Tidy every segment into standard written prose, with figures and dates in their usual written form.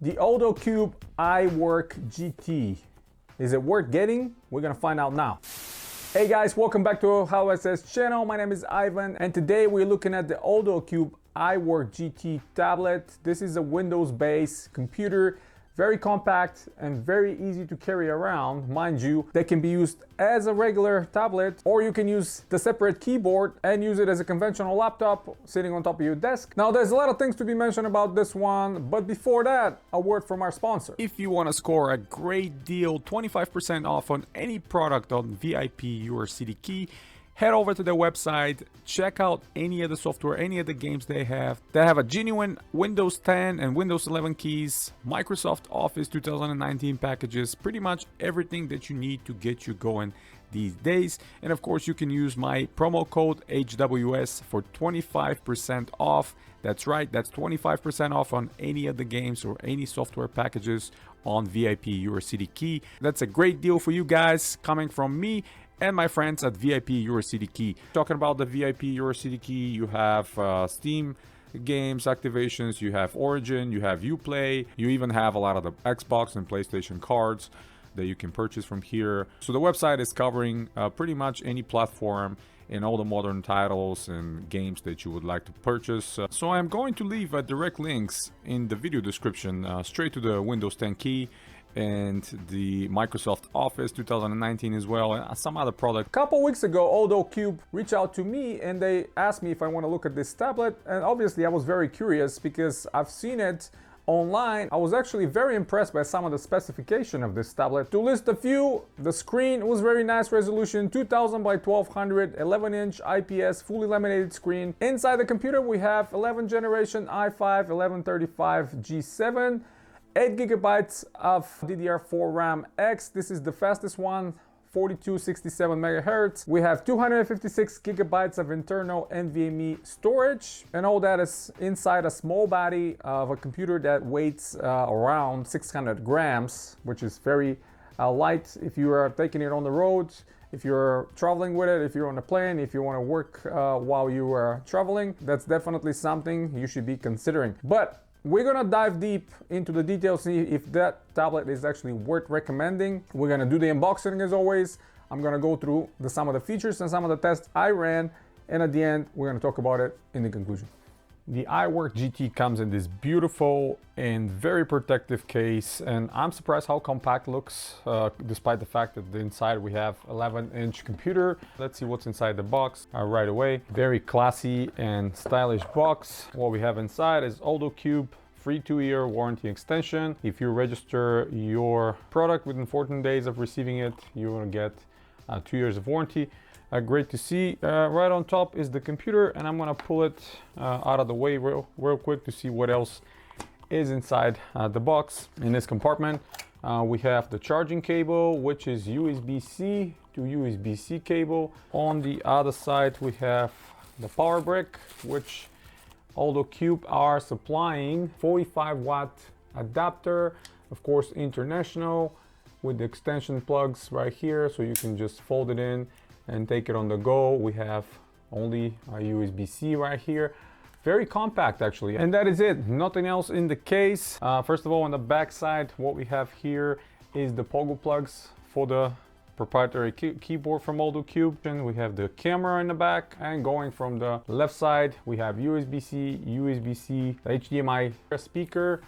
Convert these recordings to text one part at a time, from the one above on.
The Alldocube iWork GT. Is it worth getting? We're gonna find out now. Hey guys, welcome back to How It Says channel. My name is Ivan, and today we're looking at the Alldocube iWork GT tablet. This is a Windows-based computer, very compact and very easy to carry around. Mind you, they can be used as a regular tablet, or you can use the separate keyboard and use it as a conventional laptop sitting on top of your desk. Now, there's a lot of things to be mentioned about this one, but before that, a word from our sponsor. If you want to score a great deal, 25% off on any product on VIP Your City Key, head over to their website, check out any of the software, any of the games they have. They have a genuine Windows 10 and Windows 11 keys, Microsoft Office 2019 packages, pretty much everything that you need to get you going these days. And of course, you can use my promo code HWS for 25% off. That's right, that's 25% off on any of the games or any software packages on VIP Your City Key. That's a great deal for you guys coming from me and my friends at VIP Your City Key. Talking about the VIP Your City Key, you have Steam games activations, you have Origin, you have Uplay, you even have a lot of the Xbox and PlayStation cards that you can purchase from here. So the website is covering pretty much any platform and all the modern titles and games that you would like to purchase. So I'm going to leave direct links in the video description straight to the Windows 10 key and the Microsoft Office 2019 as well, and some other product. A couple weeks ago, Alldocube reached out to me and they asked me if I want to look at this tablet, and obviously I was very curious because I've seen it online. I was actually very impressed by some of the specification of this tablet. To list a few, the screen was very nice resolution, 2000 by 1200, 11-inch IPS fully laminated screen. Inside the computer we have 11th generation i5 1135 G7, 8 gigabytes of DDR4 RAM X. This is the fastest one, 4267 megahertz. We have 256 gigabytes of internal NVMe storage, and all that is inside a small body of a computer that weighs around 600 grams, which is very light if you are taking it on the road, if you're traveling with it, if you're on a plane, if you want to work while you are traveling. That's definitely something you should be considering. But we're gonna dive deep into the details, see if that tablet is actually worth recommending. We're gonna do the unboxing as always. I'm gonna go through some of the features and some of the tests I ran, and at the end, we're gonna talk about it in the conclusion. The iWork GT comes in this beautiful and very protective case, and I'm surprised how compact it looks, despite the fact that the inside we have 11-inch computer. Let's see what's inside the box right away. Very classy and stylish box. What we have inside is Alldocube free 2-year warranty extension. If you register your product within 14 days of receiving it, you're gonna get 2 years of warranty. Great to see. Right on top is the computer, and I'm gonna pull it out of the way real quick to see what else is inside the box. In this compartment we have the charging cable, which is USB-C to USB-C cable. On the other side we have the power brick, which Alldocube are supplying 45-watt adapter, of course international, with the extension plugs right here, so you can just fold it in and take it on the go. We have only a USB-C right here. Very compact actually. And that is it, nothing else in the case. First of all, on the back side, what we have here is the pogo plugs for the proprietary keyboard from Alldocube. And we have the camera in the back, and going from the left side, we have USB-C, USB-C, HDMI speaker.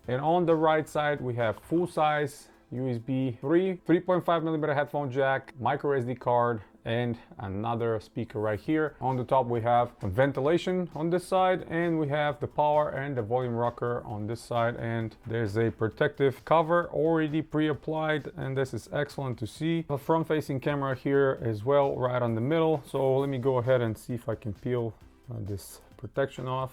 And on the right side, we have full-size USB 3.5mm headphone jack, micro SD card, and another speaker right here. On the top we have ventilation on this side, and we have the power and the volume rocker on this side, and there's a protective cover already pre-applied, and this is excellent to see. A front facing camera here as well, right on the middle. So let me go ahead and see if I can peel this protection off.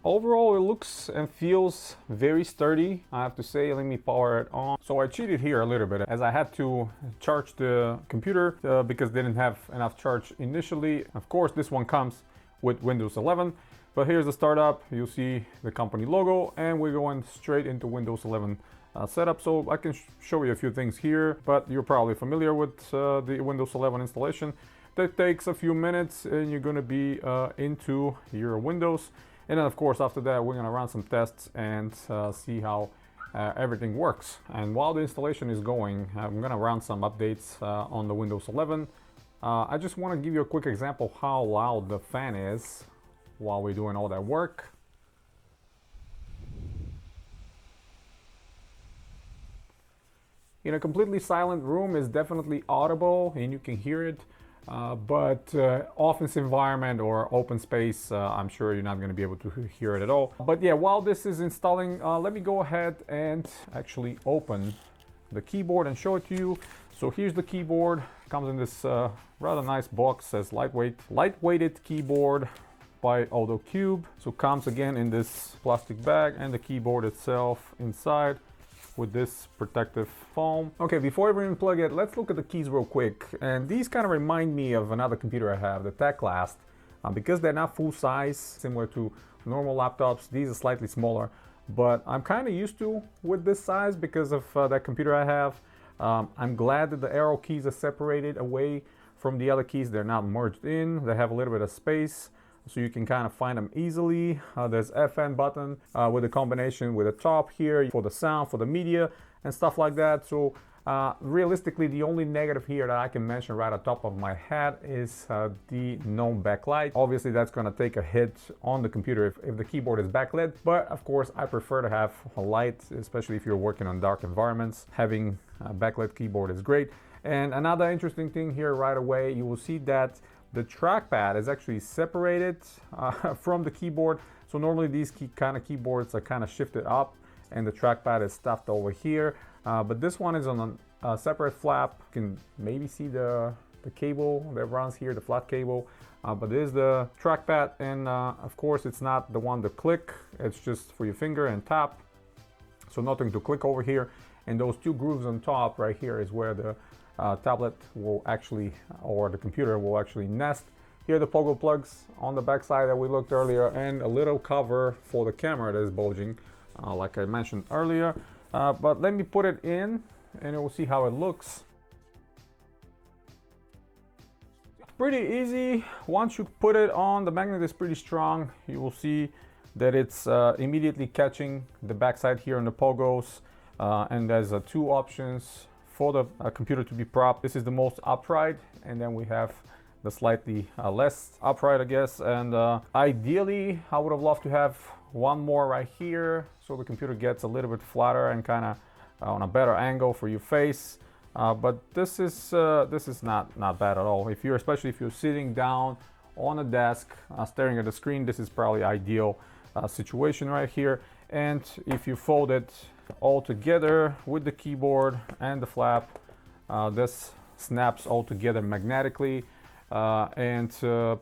Overall, it looks and feels very sturdy, I have to say. Let me power it on. So I cheated here a little bit, as I had to charge the computer because they didn't have enough charge initially. Of course, this one comes with Windows 11, but here's the startup. You'll see the company logo, and we're going straight into Windows 11 setup. So I can show you a few things here, but you're probably familiar with the Windows 11 installation. That takes a few minutes and you're going to be into your Windows. And then of course after that we're gonna run some tests and see how everything works. And while the installation is going, I'm gonna run some updates on the Windows 11. I just want to give you a quick example how loud the fan is while we're doing all that work. In a completely silent room is definitely audible and you can hear it, but office environment or open space, I'm sure you're not going to be able to hear it at all. But yeah, while this is installing, let me go ahead and actually open the keyboard and show it to you. So here's the keyboard. It comes in this rather nice box, says lightweighted keyboard by Alldocube. So comes again in this plastic bag, and the keyboard itself inside with this protective foam. Okay, before I even plug it, let's look at the keys real quick. And these kind of remind me of another computer I have, the Teclast. Because they're not full size, similar to normal laptops, these are slightly smaller. But I'm kind of used to with this size because of that computer I have. I'm glad that the arrow keys are separated away from the other keys. They're not merged in. They have a little bit of space, so you can kind of find them easily. There's FN button with a combination with a top here for the sound, for the media and stuff like that. So realistically, the only negative here that I can mention right on top of my head is the no backlight. Obviously that's going to take a hit on the computer if the keyboard is backlit, but of course I prefer to have a light, especially if you're working on dark environments. Having a backlit keyboard is great. And another interesting thing here right away, you will see that the trackpad is actually separated from the keyboard. So normally these kind of keyboards are kind of shifted up and the trackpad is stuffed over here. But this one is on a separate flap. You can maybe see the cable that runs here, the flat cable. But it is the trackpad, and of course it's not the one to click. It's just for your finger and tap. So nothing to click over here. And those two grooves on top right here is where the tablet will actually, or the computer will actually nest. Here are the pogo plugs on the back side that we looked earlier, and a little cover for the camera that is bulging, like I mentioned earlier. But let me put it in and we'll see how it looks. Pretty easy. Once you put it on, the magnet is pretty strong. You will see that it's immediately catching the backside here on the pogos. And there's two options for the computer to be propped. This is the most upright, and then we have the slightly less upright, I guess. And ideally, I would have loved to have one more right here, so the computer gets a little bit flatter and kind of on a better angle for your face. But this is not bad at all. Especially if you're sitting down on a desk, staring at the screen, this is probably ideal situation right here. And if you fold it all together with the keyboard and the flap, this snaps all together magnetically and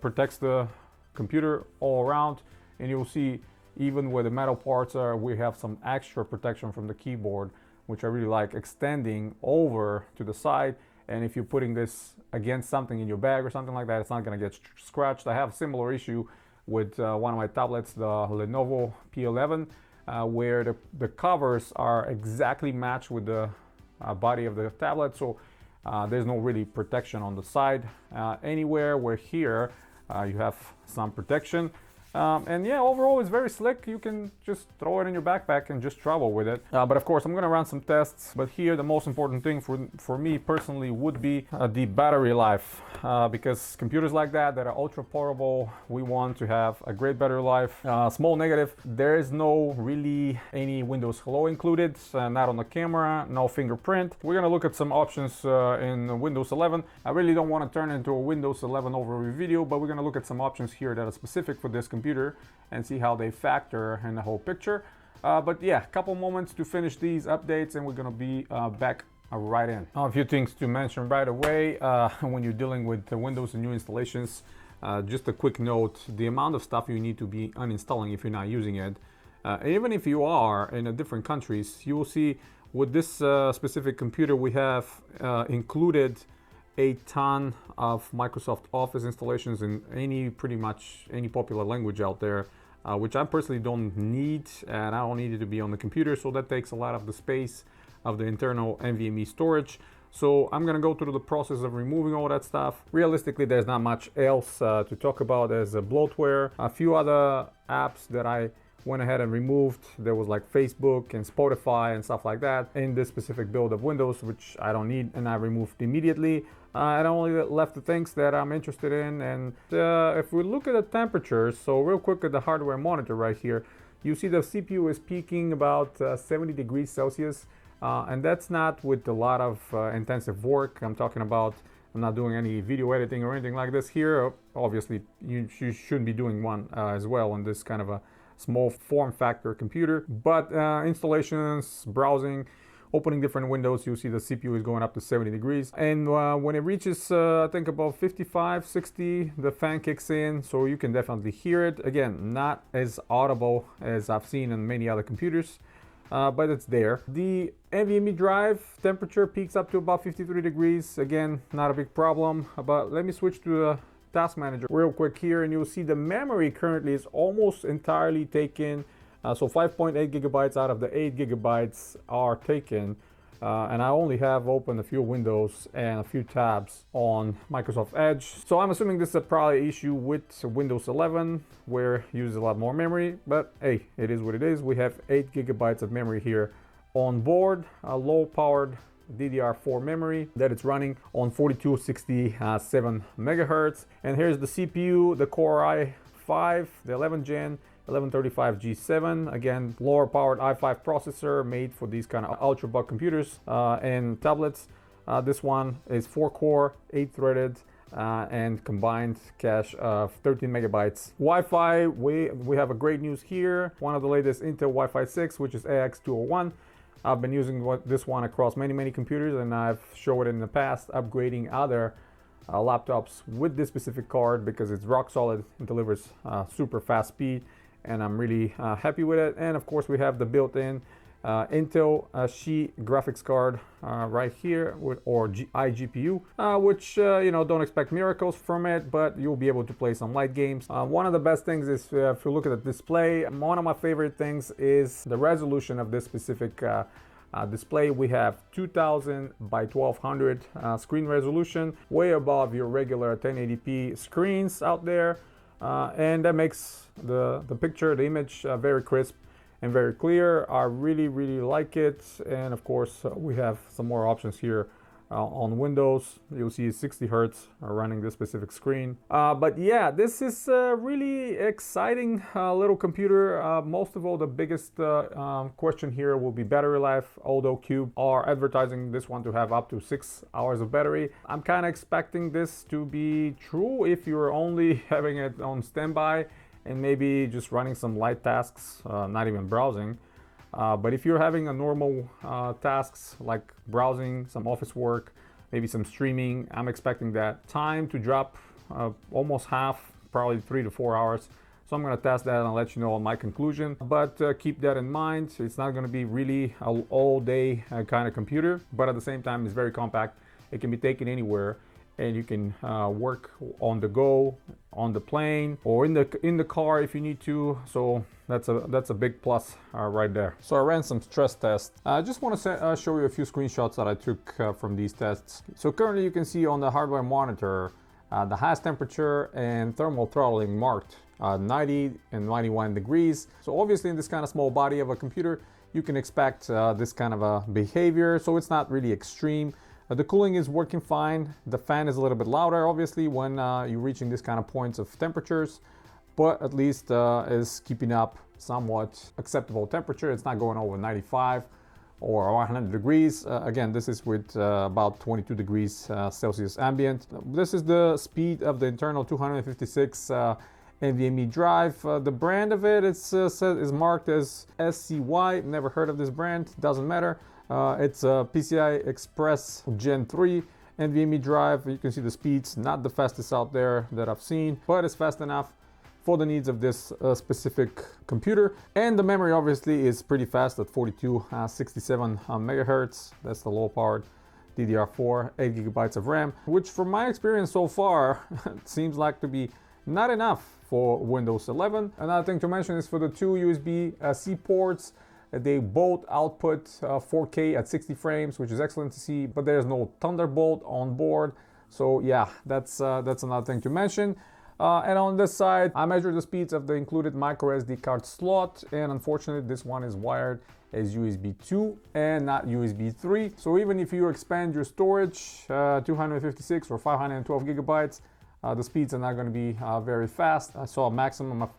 protects the computer all around. And you'll see even where the metal parts are, we have some extra protection from the keyboard, which I really like, extending over to the side. And if you're putting this against something in your bag or something like that, it's not going to get scratched. I have a similar issue with one of my tablets, the Lenovo P11, where the covers are exactly matched with the body of the tablet. So there's no really protection on the side anywhere, where here you have some protection. And yeah, overall it's very slick. You can just throw it in your backpack and just travel with it. But of course I'm gonna run some tests. But here the most important thing for me personally would be the battery life. Because computers like that are ultra portable, we want to have a great battery life. Small negative, there is no really any Windows Hello included, not on the camera, no fingerprint. We're gonna look at some options in Windows 11. I really don't want to turn into a Windows 11 overview video, but we're gonna look at some options here that are specific for this computer and see how they factor in the whole picture. But yeah, a couple moments to finish these updates and we're gonna be back right in. Now, a few things to mention right away when you're dealing with the Windows and new installations. Just a quick note, the amount of stuff you need to be uninstalling if you're not using it. Even if you are in different countries, you will see with this specific computer we have included a ton of Microsoft Office installations in pretty much any popular language out there, which I personally don't need, and I don't need it to be on the computer, so that takes a lot of the space of the internal NVMe storage. So I'm gonna go through the process of removing all that stuff. Realistically, there's not much else to talk about. There's a bloatware, a few other apps that I went ahead and removed. There was like Facebook and Spotify and stuff like that in this specific build of Windows, which I don't need, and I removed immediately. And I only left the things that I'm interested in. And if we look at the temperatures, so real quick at the hardware monitor right here, you see the CPU is peaking about 70 degrees Celsius. And that's not with a lot of intensive work. I'm talking about, I'm not doing any video editing or anything like this here. Obviously, you shouldn't be doing one as well on this kind of a small form factor computer. But installations, browsing, opening different windows, you see the CPU is going up to 70 degrees. And when it reaches, I think about 55, 60, the fan kicks in. So you can definitely hear it. Again, not as audible as I've seen in many other computers. But it's there. The NVMe drive temperature peaks up to about 53 degrees. Again, not a big problem. But let me switch to the task manager real quick here, and you'll see the memory currently is almost entirely taken. So 5.8 gigabytes out of the 8 gigabytes are taken. And I only have opened a few windows and a few tabs on Microsoft Edge. So I'm assuming this is probably an issue with Windows 11, where it uses a lot more memory, but hey, it is what it is. We have 8 gigabytes of memory here on board, a low powered DDR4 memory that it's running on 4267 megahertz. And here's the CPU, the Core i5, the 11th gen, 1135 G7, again lower powered i5 processor made for these kind of ultrabook computers and tablets. This one is 4-core, 8-threaded, and combined cache of 13 megabytes. Wi-Fi, we have a great news here. One of the latest Intel Wi-Fi 6, which is AX201. I've been using this one across many computers, and I've showed it in the past, upgrading other laptops with this specific card because it's rock solid and delivers super fast speed. And I'm really happy with it. And of course, we have the built-in Intel Xi graphics card right here, or iGPU, which you know, don't expect miracles from it, but you'll be able to play some light games. One of the best things is if you look at the display, one of my favorite things is the resolution of this specific display. We have 2000 by 1200 screen resolution, way above your regular 1080p screens out there. And that makes the picture, the image very crisp and very clear. I really like it. And of course, we have some more options here on Windows. You'll see 60 hertz running this specific screen. But yeah, this is a really exciting little computer. Most of all, the biggest question here will be battery life. Alldocube are advertising this one to have up to 6 hours of battery. I'm kind of expecting this to be true if you're only having it on standby and maybe just running some light tasks, not even browsing. But if you're having a normal tasks like browsing, some office work, maybe some streaming, I'm expecting that time to drop almost half, probably 3 to 4 hours. So I'm going to test that and I'll let you know on my conclusion. But keep that in mind. It's not going to be really an all-day kind of computer, but at the same time, it's very compact. It can be taken anywhere, and you can work on the go, on the plane, or in the car if you need to. So that's a big plus right there. So I ran some stress tests. I just want to show you a few screenshots that I took from these tests. So currently you can see on the hardware monitor the highest temperature and thermal throttling marked 90 and 91 degrees. So obviously in this kind of small body of a computer, you can expect this kind of a behavior. So it's not really extreme. The cooling is working fine. The fan is a little bit louder, obviously, when you're reaching this kind of points of temperatures, but at least is keeping up somewhat acceptable temperature. It's not going over 95 or 100 degrees. Again, this is with about 22 degrees Celsius ambient. This is the speed of the internal 256 NVMe drive. The brand of it is marked as SCY. Never heard of this brand, doesn't matter. It's a PCI Express Gen 3 NVMe drive. You can see the speeds, not the fastest out there that I've seen, but it's fast enough for the needs of this specific computer. And the memory obviously is pretty fast at 4267 megahertz. That's the low powered DDR4, 8 gigabytes of RAM, which from my experience so far, seems like to be not enough for Windows 11. Another thing to mention is for the two USB-C ports, They both output 4K at 60 frames, which is excellent to see, but there's no Thunderbolt on board. So yeah, that's another thing to mention. And on this side, I measured the speeds of the included micro SD card slot, and unfortunately this one is wired as USB 2 and not USB 3. So even if you expand your storage 256 or 512 gigabytes, the speeds are not going to be very fast. I saw a maximum of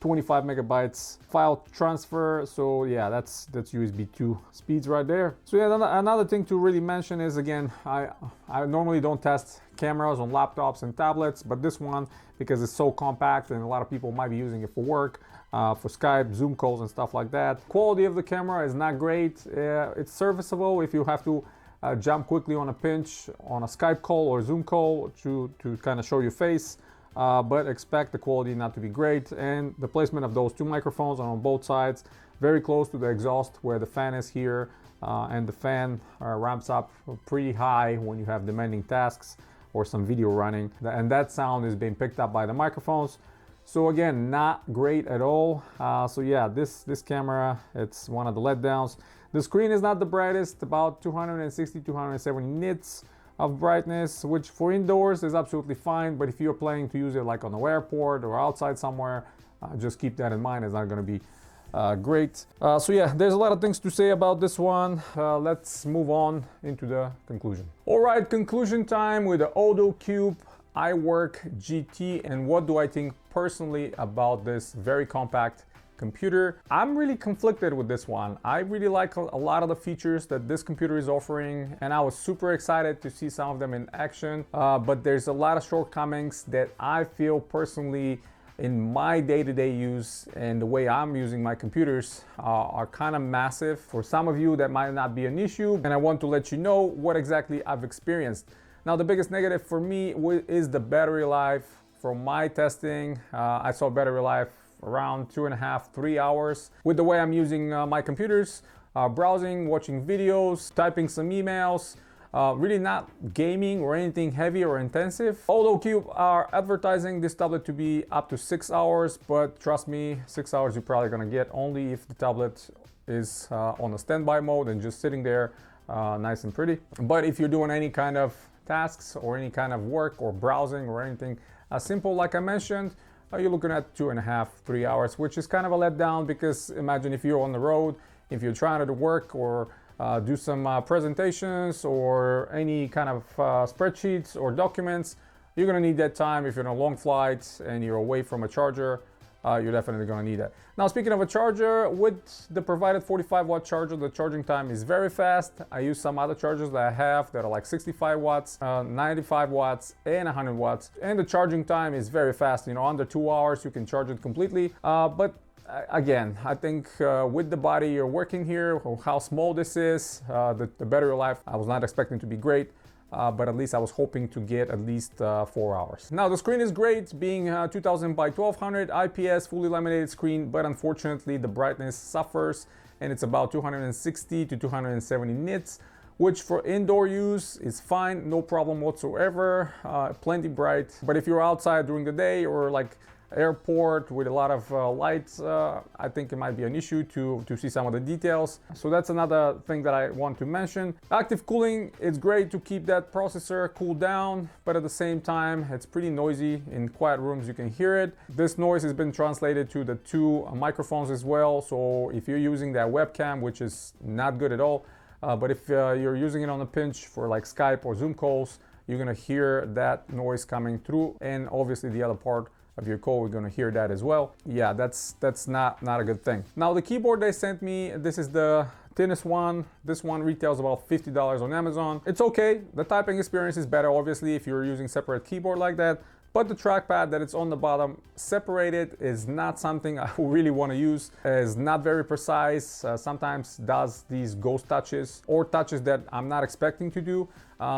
25 megabytes file transfer. So yeah, that's USB 2 speeds right there. So yeah, another thing to really mention is, again, I normally don't test cameras on laptops and tablets, but this one, because it's so compact and a lot of people might be using it for work, for Skype, Zoom calls and stuff like that. Quality of the camera is not great. It's serviceable if you have to jump quickly on a pinch on a Skype call or Zoom call to kind of show your face, but expect the quality not to be great. And the placement of those two microphones are on both sides, very close to the exhaust where the fan is here, and the fan ramps up pretty high when you have demanding tasks or some video running, and that sound is being picked up by the microphones. So again, not great at all. So yeah, this camera, it's one of the letdowns. The screen is not the brightest, about 260, 270 nits of brightness, which for indoors is absolutely fine. But if you're planning to use it like on the airport or outside somewhere, just keep that in mind. It's not going to be great. So yeah, there's a lot of things to say about this one. Let's move on into the conclusion. All right, conclusion time with the Alldocube iWork GT, and what do I think personally about this very compact computer. I'm really conflicted with this one. I really like a lot of the features that this computer is offering, and I was super excited to see some of them in action, but there's a lot of shortcomings that I feel personally in my day-to-day use and the way I'm using my computers are kind of massive. For some of you that might not be an issue, and I want to let you know what exactly I've experienced. Now, the biggest negative for me is the battery life. From my testing, I saw battery life around 2.5 to 3 hours. With the way I'm using my computers, browsing, watching videos, typing some emails, really not gaming or anything heavy or intensive. Alldocube are advertising this tablet to be up to 6 hours, but trust me, 6 hours you're probably gonna get only if the tablet is on a standby mode and just sitting there nice and pretty. But if you're doing any kind of tasks or any kind of work or browsing or anything simple like I mentioned, you're looking at 2.5 to 3 hours, which is kind of a letdown, because imagine if you're on the road, if you're trying to work or do some presentations or any kind of spreadsheets or documents, you're gonna need that time. If you're on a long flight and you're away from a charger, you're definitely gonna need that. Now, speaking of a charger, with the provided 45-watt charger, the charging time is very fast. I use some other chargers that I have that are like 65 watts, 95 watts, and 100 watts. And the charging time is very fast. You know, under 2 hours, you can charge it completely. But again, I think with the body you're working here, how small this is, the battery life, I was not expecting to be great. But at least I was hoping to get at least 4 hours. Now, the screen is great, being 2000 by 1200 IPS fully laminated screen, but unfortunately the brightness suffers, and it's about 260 to 270 nits, which for indoor use is fine, no problem whatsoever, plenty bright. But if you're outside during the day or like airport with a lot of lights, I think it might be an issue to see some of the details. So that's another thing that I want to mention. Active cooling, it's great to keep that processor cooled down, but at the same time, it's pretty noisy. In quiet rooms, you can hear it. This noise has been translated to the two microphones as well. So if you're using that webcam, which is not good at all, but if you're using it on a pinch for like Skype or Zoom calls, you're gonna hear that noise coming through, and obviously the other part of your call, we're gonna hear that as well. Yeah, that's not a good thing. Now, the keyboard they sent me, this is the thinnest one. This one retails about $50 on Amazon. It's okay. The typing experience is better, obviously, if you're using separate keyboard like that. But the trackpad that it's on the bottom separated is not something I really want to use. It's not very precise. Sometimes does these ghost touches or touches that I'm not expecting to do.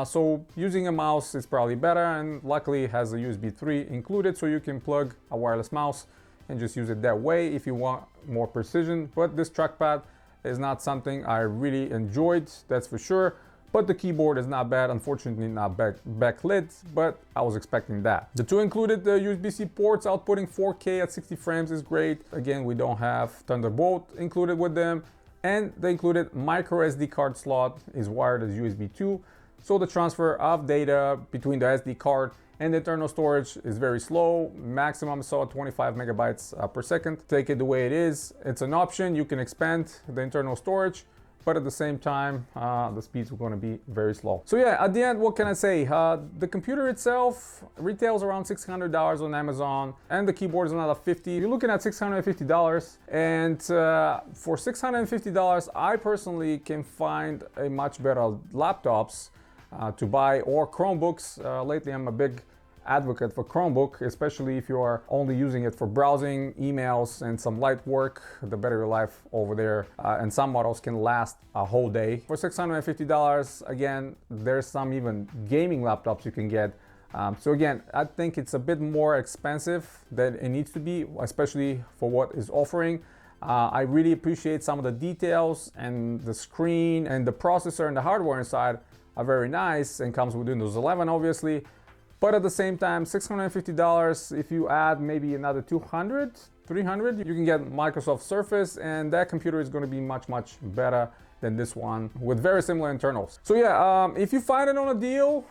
So using a mouse is probably better, and luckily it has a USB 3 included, so you can plug a wireless mouse and just use it that way if you want more precision. But this trackpad is not something I really enjoyed, that's for sure. But the keyboard is not bad, unfortunately not backlit, but I was expecting that. The two included USB-C ports outputting 4K at 60 frames is great. Again, we don't have Thunderbolt included with them. And the included micro SD card slot is wired as USB 2, so the transfer of data between the SD card and the internal storage is very slow. Maximum saw 25 megabytes per second. Take it the way it is. It's an option. You can expand the internal storage, but at the same time, the speeds are going to be very slow. So yeah, at the end, what can I say? The computer itself retails around $600 on Amazon, and the keyboard is another $50. You're looking at $650, and for $650, I personally can find a much better laptops to buy, or Chromebooks. Lately, I'm a big advocate for Chromebook, especially if you are only using it for browsing, emails, and some light work. The battery life over there and some models can last a whole day. For $650, again, there's some even gaming laptops you can get. So again, I think it's a bit more expensive than it needs to be, especially for what is offering. I really appreciate some of the details, and the screen and the processor and the hardware inside are very nice, and comes with Windows 11 obviously. But at the same time, $650, if you add maybe another 200, 300, you can get Microsoft Surface, and that computer is going to be much, much better than this one with very similar internals. So yeah, if you find it on a deal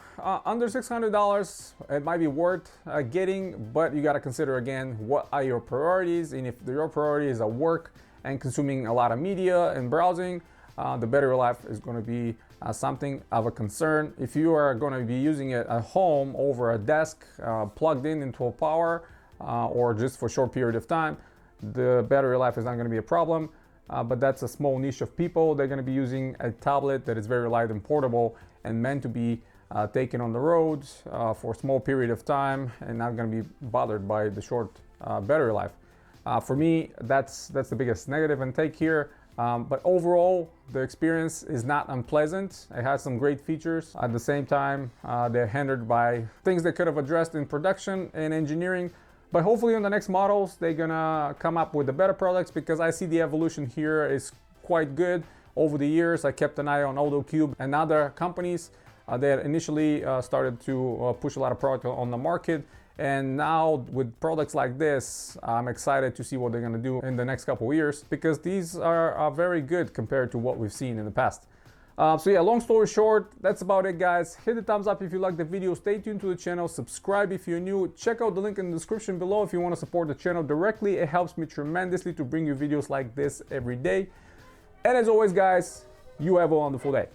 under $600, it might be worth getting, but you got to consider again, what are your priorities? And if your priorities are work and consuming a lot of media and browsing, the battery life is going to be something of a concern. If you are going to be using it at home over a desk, plugged in into a power, or just for a short period of time, the battery life is not going to be a problem. But that's a small niche of people. They're going to be using a tablet that is very light and portable and meant to be taken on the road for a small period of time, and not going to be bothered by the short battery life. For me, that's the biggest negative and take here. But overall, the experience is not unpleasant. It has some great features. At the same time, they're hindered by things they could have addressed in production and engineering. But hopefully on the next models, they're gonna come up with the better products, because I see the evolution here is quite good. Over the years, I kept an eye on Alldocube and other companies that initially started to push a lot of product on the market. And now with products like this, I'm excited to see what they're gonna do in the next couple of years, because these are very good compared to what we've seen in the past. So yeah, long story short, that's about it, guys. Hit the thumbs up if you like the video. Stay tuned to the channel. Subscribe if you're new. Check out the link in the description below if you want to support the channel directly. It helps me tremendously to bring you videos like this every day. And as always, guys, you have a wonderful day.